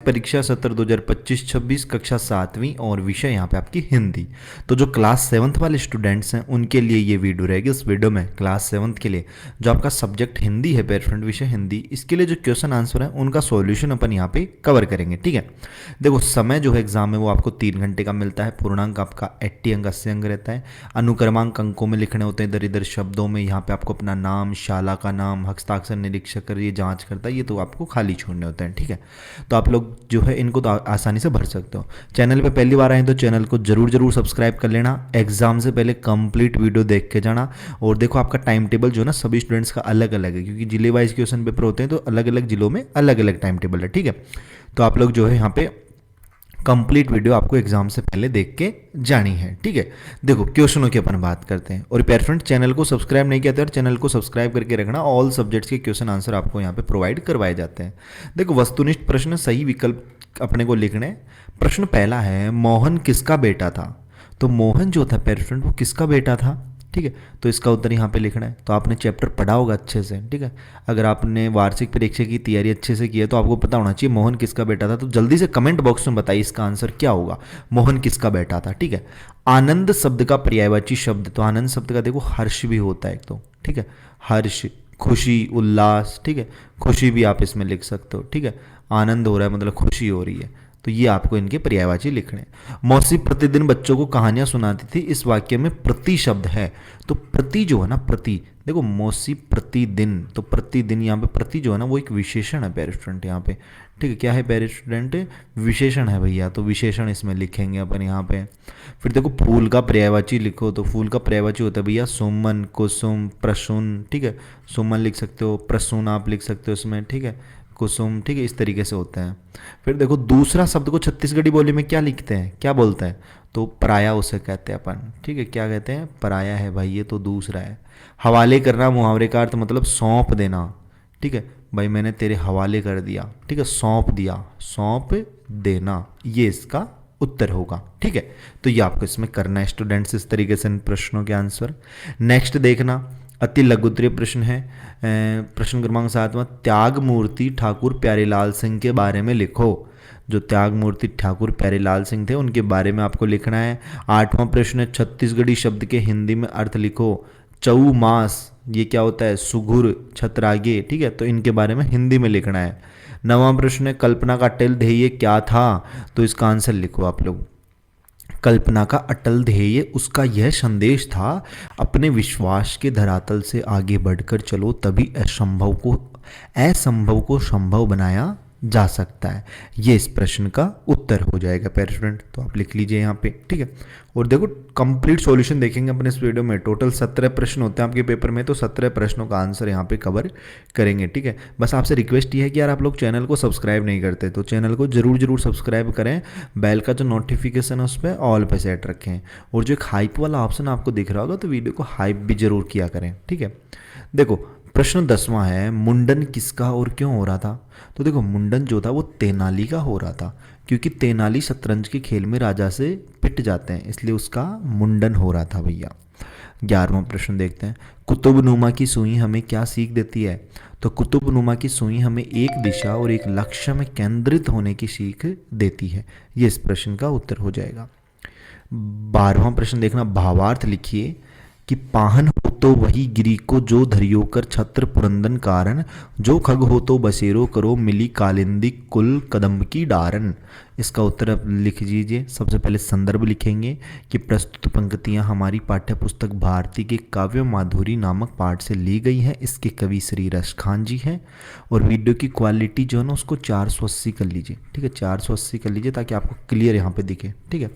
परीक्षा सत्र 2025-26 कक्षा 7वीं और विषय यहाँ पे आपकी हिंदी। तो जो क्लास 7th वाले स्टूडेंट्स हैं उनके लिए ये वीडियो रहेगी। इस वीडियो में क्लास 7th के लिए जो आपका सब्जेक्ट हिंदी है, पेयर फ्रेंड विषय हिंदी, इसके लिए जो क्वेश्चन आंसर है उनका सॉल्यूशन अपन यहाँ पे कवर करेंगे। ठीक है, देखो समय जो है एग्जाम में वो आपको 3 घंटे का मिलता है। पूर्णांक आपका 80 अंक 80 अंक रहता है। अनुक्रमांक अंकों में लिखने होते हैं इधर इधर शब्दों में। यहाँ पे आपको अपना नाम, शाला का नाम, हस्ताक्षर निरीक्षक ये जांच करता है, ये तो आपको खाली छोड़ने होते हैं। ठीक है, तो आप लोग जो है इनको तो आसानी से भर सकते हो। चैनल पे पहली बार आए तो चैनल को जरूर सब्सक्राइब कर लेना। एग्जाम से पहले कंप्लीट वीडियो देख के जाना। और देखो आपका टाइम टेबल जो है ना सभी स्टूडेंट्स का अलग अलग है, क्योंकि जिले वाइज क्वेश्चन पेपर होते हैं तो अलग अलग जिलों में अलग अलग टाइम टेबल है। ठीक है, तो आप लोग जो है यहाँ पे कंप्लीट वीडियो आपको एग्जाम से पहले देख के जानी है। ठीक है, देखो क्वेश्चनों की अपन बात करते हैं। और प्यारे फ्रेंड, चैनल को सब्सक्राइब नहीं किया तो यार चैनल को सब्सक्राइब करके रखना। ऑल सब्जेक्ट्स के क्वेश्चन आंसर आपको यहाँ पे प्रोवाइड करवाए जाते हैं। देखो वस्तुनिष्ठ प्रश्न, सही विकल्प अपने को लिखने। प्रश्न पहला है, मोहन किसका बेटा था? तो मोहन जो था प्यारे फ्रेंड वो किसका बेटा था? ठीक है, तो इसका उत्तर यहाँ पे लिखना है। तो आपने चैप्टर पढ़ा होगा अच्छे से। ठीक है, अगर आपने वार्षिक परीक्षा की तैयारी अच्छे से की है तो आपको पता होना चाहिए मोहन किसका बेटा था। तो जल्दी से कमेंट बॉक्स में बताइए इसका आंसर क्या होगा। मोहन किसका बेटा था? ठीक है, आनंद शब्द का पर्यायवाची शब्द, तो आनंद शब्द का देखो हर्ष भी होता है एक तो। ठीक है, हर्ष, खुशी, उल्लास। ठीक है, खुशी भी आप इसमें लिख सकते हो। ठीक है, आनंद हो रहा है मतलब खुशी हो रही है, तो ये आपको इनके पर्यायवाची लिखने। मौसी प्रतिदिन बच्चों को कहानियां सुनाती थी, इस वाक्य में प्रति शब्द है। तो प्रति जो है ना, प्रति, देखो मौसी प्रतिदिन, तो प्रतिदिन यहाँ पे प्रति जो है ना वो एक विशेषण है प्यारे स्टूडेंट यहाँ पे। ठीक है, क्या है प्यारे स्टूडेंट? विशेषण है भैया, तो विशेषण इसमें लिखेंगे अपन यहाँ पे। फिर देखो फूल का पर्यायवाची लिखो, तो फूल का पर्यायवाची होता है भैया सुमन, कुसुम, प्रसून। ठीक है, सुमन लिख सकते हो, प्रसून आप लिख सकते हो इसमें। ठीक है, कुसुम। ठीक है, इस तरीके से होते हैं। फिर देखो दूसरा शब्द को छत्तीसगढ़ी बोली में क्या लिखते हैं, क्या बोलते हैं? तो पराया उसे कहते हैं अपन। ठीक है, क्या कहते हैं? पराया है भाई, ये तो दूसरा है। हवाले करना मुहावरे का अर्थ मतलब सौंप देना। ठीक है, भाई मैंने तेरे हवाले कर दिया। ठीक है, सौंप दिया, सौंप देना, ये इसका उत्तर होगा। ठीक है, तो ये आपको इसमें करना है स्टूडेंट्स, इस तरीके से इन प्रश्नों के आंसर। नेक्स्ट देखना, अति लघुत्तरीय प्रश्न है। प्रश्न क्रमांक 7वां, त्याग मूर्ति ठाकुर प्यारेलाल सिंह के बारे में लिखो। जो त्याग मूर्ति ठाकुर प्यारेलाल सिंह थे उनके बारे में आपको लिखना है। 8वां प्रश्न है, छत्तीसगढ़ी शब्द के हिंदी में अर्थ लिखो। चौमास, ये क्या होता है? सुघुर, छतरागे। ठीक है, तो इनके बारे में हिंदी में लिखना है। 9वां प्रश्न है, कल्पना का अटल ध्येय क्या था? तो इसका आंसर लिखो आप लोग। कल्पना का अटल ध्येय उसका यह संदेश था, अपने विश्वास के धरातल से आगे बढ़कर चलो, तभी असंभव को संभव बनाया जा सकता है। ये इस प्रश्न का उत्तर हो जाएगा प्यारे स्टूडेंट, तो आप लिख लीजिए यहाँ पे। ठीक है, और देखो कंप्लीट सॉल्यूशन देखेंगे अपने इस वीडियो में। टोटल 17 प्रश्न होते हैं आपके पेपर में, तो 17 प्रश्नों का आंसर यहाँ पे कवर करेंगे। ठीक है, बस आपसे रिक्वेस्ट ये है कि यार आप लोग चैनल को सब्सक्राइब नहीं करते तो चैनल को जरूर सब्सक्राइब करें। बेल का जो नोटिफिकेशन है उस पर ऑल पे सेट रखें, और जो एक हाइप वाला ऑप्शन आपको दिख रहा होगा तो वीडियो को हाइप भी जरूर किया करें। ठीक है, देखो प्रश्न 10वां है, मुंडन किसका और क्यों हो रहा था? तो देखो मुंडन जो था वो तेनाली का हो रहा था, क्योंकि तेनाली शतरंज के खेल में राजा से पिट जाते हैं, इसलिए उसका मुंडन हो रहा था भैया। 11वां प्रश्न देखते हैं, कुतुबनुमा की सुई हमें क्या सीख देती है? तो कुतुबनुमा की सुई हमें एक दिशा और एक लक्ष्य में केंद्रित होने की सीख देती है। ये इस प्रश्न का उत्तर हो जाएगा। 12वां प्रश्न देखना, भावार्थ लिखिए कि पाहन हो तो वही गिरी को जो धरियो कर छत्र पुरंदन कारण, जो खग हो तो बसेरो करो मिली कालिंदी कुल कदम की डारन। इसका उत्तर आप लिख लीजिए। सबसे पहले संदर्भ लिखेंगे कि प्रस्तुत पंक्तियां हमारी पाठ्य पुस्तक भारती के काव्य माधुरी नामक पाठ से ली गई है। इसके कवि श्री रस खान जी हैं। और वीडियो की क्वालिटी जो है ना उसको 480 कर लीजिए। ठीक है, 480 कर लीजिए ताकि आपको क्लियर यहाँ पे दिखे। ठीक है,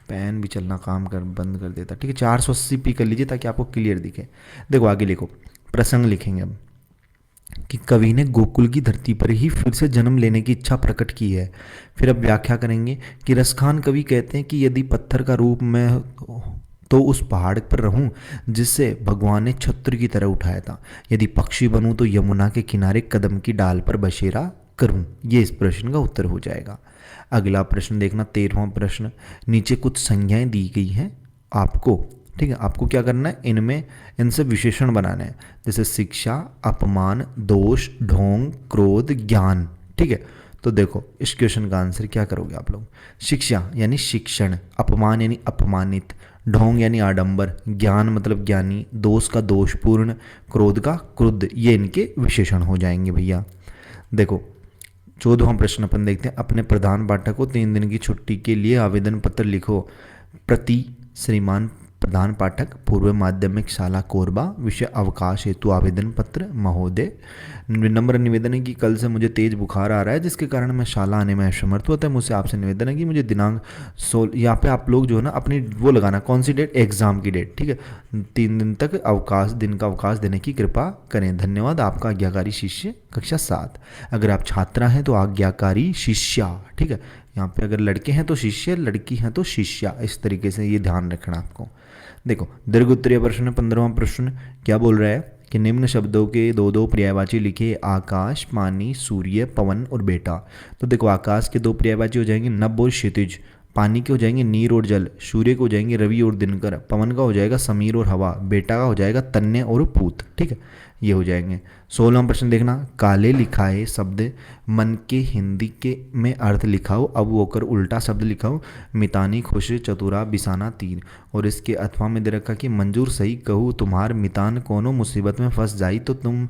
पेन भी चलना बंद कर देता। ठीक है, 480p कर लीजिए ताकि आपको क्लियर दिखे। देखो आगे लिखो, प्रसंग लिखेंगे अब कि कवि ने गोकुल की धरती पर ही फिर से जन्म लेने की इच्छा प्रकट की है। फिर अब व्याख्या करेंगे कि रसखान कवि कहते हैं कि यदि पत्थर का रूप में तो उस पहाड़ पर रहूं जिससे भगवान ने छत्र की तरह उठाया था, यदि पक्षी बनूं तो यमुना के किनारे कदम की डाल पर बसेरा करूं। ये इस प्रश्न का उत्तर हो जाएगा। अगला प्रश्न देखना, 13वां प्रश्न, नीचे कुछ संज्ञाएं दी गई हैं आपको। ठीक है, आपको क्या करना है, इनसे विशेषण बनाना है, जैसे शिक्षा, अपमान, दोष, ढोंग, क्रोध, ज्ञान। ठीक है, तो देखो इस क्वेश्चन का आंसर क्या करोगे आप लोग। शिक्षा यानी शिक्षण, अपमान यानी अपमानित, ढोंग यानी आडंबर, ज्ञान मतलब ज्ञानी, दोष का दोषपूर्ण, क्रोध का क्रुद्ध, ये इनके विशेषण हो जाएंगे भैया। देखो 14वां प्रश्न अपन देखते हैं। अपने प्रधान पाठक को 3 दिन की छुट्टी के लिए आवेदन पत्र लिखो। प्रति श्रीमान प्रधान पाठक, पूर्व माध्यमिक शाला कोरबा, विषय अवकाश हेतु आवेदन पत्र। महोदय, विनम्र निवेदन है कि कल से मुझे तेज बुखार आ रहा है जिसके कारण मैं शाला आने में असमर्थ होता है। मुझसे आपसे निवेदन है कि मुझे दिनांक 16, यहाँ पे आप लोग जो है ना अपनी वो लगाना, कौन सी डेट, एग्जाम की डेट, ठीक है, 3 दिन तक अवकाश, दिन का अवकाश देने की कृपा करें। धन्यवाद, आपका आज्ञाकारी शिष्य, कक्षा 7। अगर आप छात्रा हैं तो आज्ञाकारी शिष्या, ठीक है। यहाँ पे अगर लड़के हैं तो शिष्य, लड़की हैं तो शिष्या, इस तरीके से ये ध्यान रखना आपको। देखो दीर्घ उत्तरीय प्रश्न 15वां प्रश्न क्या बोल रहा है कि निम्न शब्दों के दो दो पर्यायवाची लिखे। आकाश, पानी, सूर्य, पवन और बेटा। तो देखो आकाश के 2 पर्यायवाची हो जाएंगे नभ और क्षितिज, पानी के हो जाएंगे नीर और जल, सूर्य के हो जाएंगे रवि और दिनकर, पवन का हो जाएगा समीर और हवा, बेटा का हो जाएगा तन्य और पूत, ठीक है, ये हो जाएंगे। 16वां प्रश्न देखना, काले लिखाए शब्द मन के हिंदी के में अर्थ लिखाओ। अब होकर उल्टा शब्द लिखाओ। मितानी खुश, चतुरा, बिसाना, तीर। और इसके अथवा में दे रखा कि मंजूर सही कहूँ तुम्हार मितान कोनो मुसीबत में फंस जाई तो तुम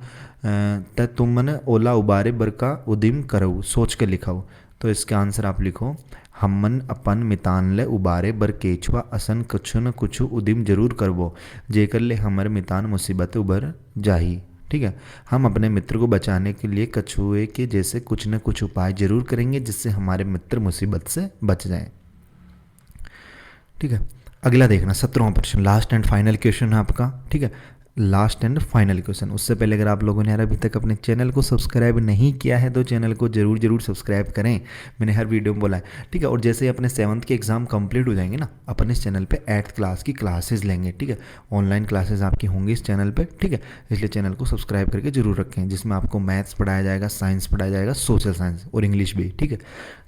मन ओला उबारे बर का उदिम करो, सोच के लिखाओ। तो इसका आंसर आप लिखो, हमन अपन मितान ले उबारे बर केछुआ असन कुछ न कुछ उदिम जरूर करबो, जेकर ले हमर मितान मुसीबत उबर जाही। ठीक है, हम अपने मित्र को बचाने के लिए कछुए के जैसे कुछ न कुछ उपाय जरूर करेंगे जिससे हमारे मित्र मुसीबत से बच जाएं। ठीक है, अगला देखना 17वां प्रश्न, लास्ट एंड फाइनल क्वेश्चन है आपका। ठीक है, लास्ट एंड फाइनल क्वेश्चन। उससे पहले अगर आप लोगों ने यार अभी तक अपने चैनल को सब्सक्राइब नहीं किया है तो चैनल को जरूर सब्सक्राइब करें, मैंने हर वीडियो में बोला है। ठीक है, और जैसे ही अपने 7th के एग्जाम कंप्लीट हो जाएंगे ना, अपन इस चैनल पे 8th क्लास की क्लासेस लेंगे। ठीक है, ऑनलाइन क्लासेस आपकी होंगी इस चैनल पे। ठीक है, इसलिए चैनल को सब्सक्राइब करके जरूर रखें, जिसमें आपको मैथ्स पढ़ाया जाएगा, साइंस पढ़ाया जाएगा, सोशल साइंस और इंग्लिश भी। ठीक है,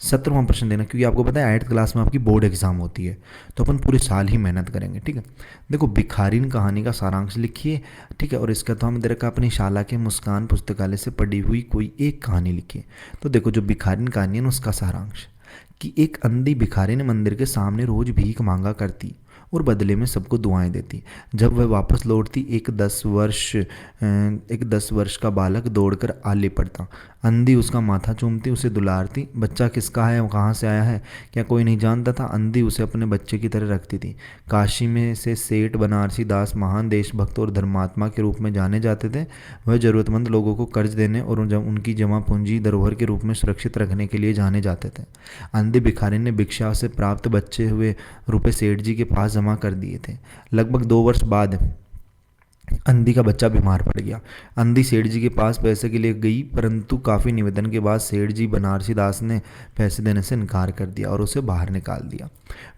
17वां प्रश्न देना, क्योंकि आपको पता है 8th क्लास में आपकी बोर्ड एग्जाम होती है, तो अपन पूरे साल ही मेहनत करेंगे। ठीक है, देखो भिखारिन कहानी का सारांश लिखिए। ठीक है, और इसका तो हम दे रखा अपनी शाला के मुस्कान पुस्तकालय से पढ़ी हुई कोई एक कहानी लिखिए। तो देखो जो भिखारिन कहानी है ना, उसका सारांश कि एक अंधी भिखारिन मंदिर के सामने रोज भीख मांगा करती और बदले में सबको दुआएं देती। जब वह वापस लौटती एक 10 वर्ष का बालक दौड़कर आले पड़ता। अंधी उसका माथा चूमती, उसे दुलारती। बच्चा किसका है, वो कहाँ से आया है, क्या कोई नहीं जानता था। अंधी उसे अपने बच्चे की तरह रखती थी। काशी में से सेठ बनारसी दास महान देशभक्त और धर्मात्मा के रूप में जाने जाते थे। वह जरूरतमंद लोगों को कर्ज देने और उनकी जमा पूंजी धरोहर के रूप में सुरक्षित रखने के लिए जाने जाते थे। अंधे भिखारी ने भिक्षा से प्राप्त बचे हुए रुपए सेठ जी के पास जमा कर दिए थे। लगभग 2 वर्ष बाद अंधी का बच्चा बीमार पड़ गया। अंधी सेठ जी के पास पैसे के लिए गई, परंतु काफ़ी निवेदन के बाद सेठ जी बनारसी दास ने पैसे देने से इनकार कर दिया और उसे बाहर निकाल दिया।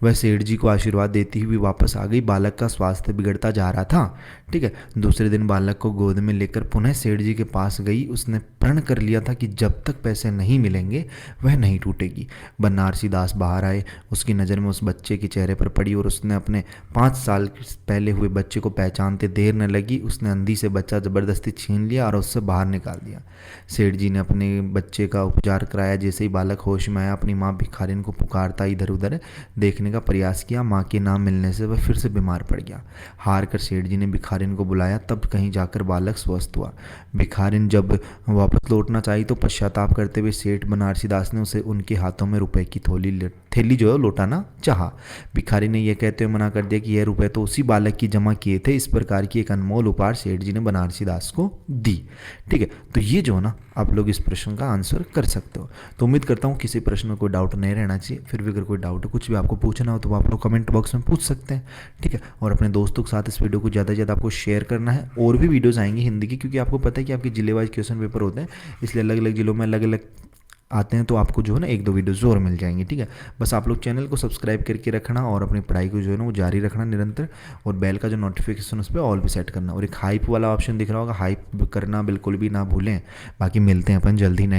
वह सेठ जी को आशीर्वाद देती हुई वापस आ गई। बालक का स्वास्थ्य बिगड़ता जा रहा था। ठीक है, दूसरे दिन बालक को गोद में लेकर पुनः सेठ जी के पास गई। उसने प्रण कर लिया था कि जब तक पैसे नहीं मिलेंगे वह नहीं टूटेगी। बनारसी दास बाहर आए, उसकी नज़र में उस बच्चे के चेहरे पर पड़ी और उसने अपने 5 साल पहले हुए बच्चे को पहचानते देर न लगी। उसने अंधी से बच्चा ज़बरदस्ती छीन लिया और उससे बाहर निकाल दिया। सेठ जी ने अपने बच्चे का उपचार कराया। जैसे ही बालक होश में आया, अपनी माँ भिखारिन को पुकारता इधर उधर देखने का प्रयास किया। माँ के ना मिलने से वह फिर से बीमार पड़ गया। हार कर सेठ जी ने भिखारिन को बुलाया, तब कहीं जाकर बालक स्वस्थ हुआ। भिखारिन जब वापस लौटना चाहिए तो पश्चाताप करते हुए सेठ बनारसी दास ने उसे उनके हाथों में रुपए की थैली जो है लौटाना चाहा। भिखारी ने यह कहते हुए मना कर दिया कि यह रुपए तो उसी बालक की जमा किए थे। इस प्रकार की एक अनमोल उपहार सेठ जी ने बनारसी दास को दी। ठीक है, तो ये जो है ना, आप लोग इस प्रश्न का आंसर कर सकते हो। तो उम्मीद करता हूँ किसी प्रश्न में कोई डाउट नहीं रहना चाहिए। फिर भी अगर कोई डाउट है, कुछ भी आपको पूछना हो तो आप लोग कमेंट बॉक्स में पूछ सकते हैं। ठीक है, और अपने दोस्तों के साथ इस वीडियो को ज़्यादा से ज़्यादा आपको शेयर करना है। और भी वीडियोज़ आएंगी हिंदी की, क्योंकि आपको पता है कि आपके जिले वाइज क्वेश्चन पेपर होते हैं, इसलिए अलग अलग जिलों में अलग अलग आते हैं, तो आपको जो है ना 1-2 वीडियो और मिल जाएंगे। ठीक है, बस आप लोग चैनल को सब्सक्राइब करके रखना और अपनी पढ़ाई को जो है ना वो जारी रखना निरंतर, और बेल का जो नोटिफिकेशन उस पर ऑल भी सेट करना। और एक हाइप वाला ऑप्शन दिख रहा होगा, हाइप करना बिल्कुल भी ना भूलें। बाकी मिलते हैं अपन जल्दी नेक्स्ट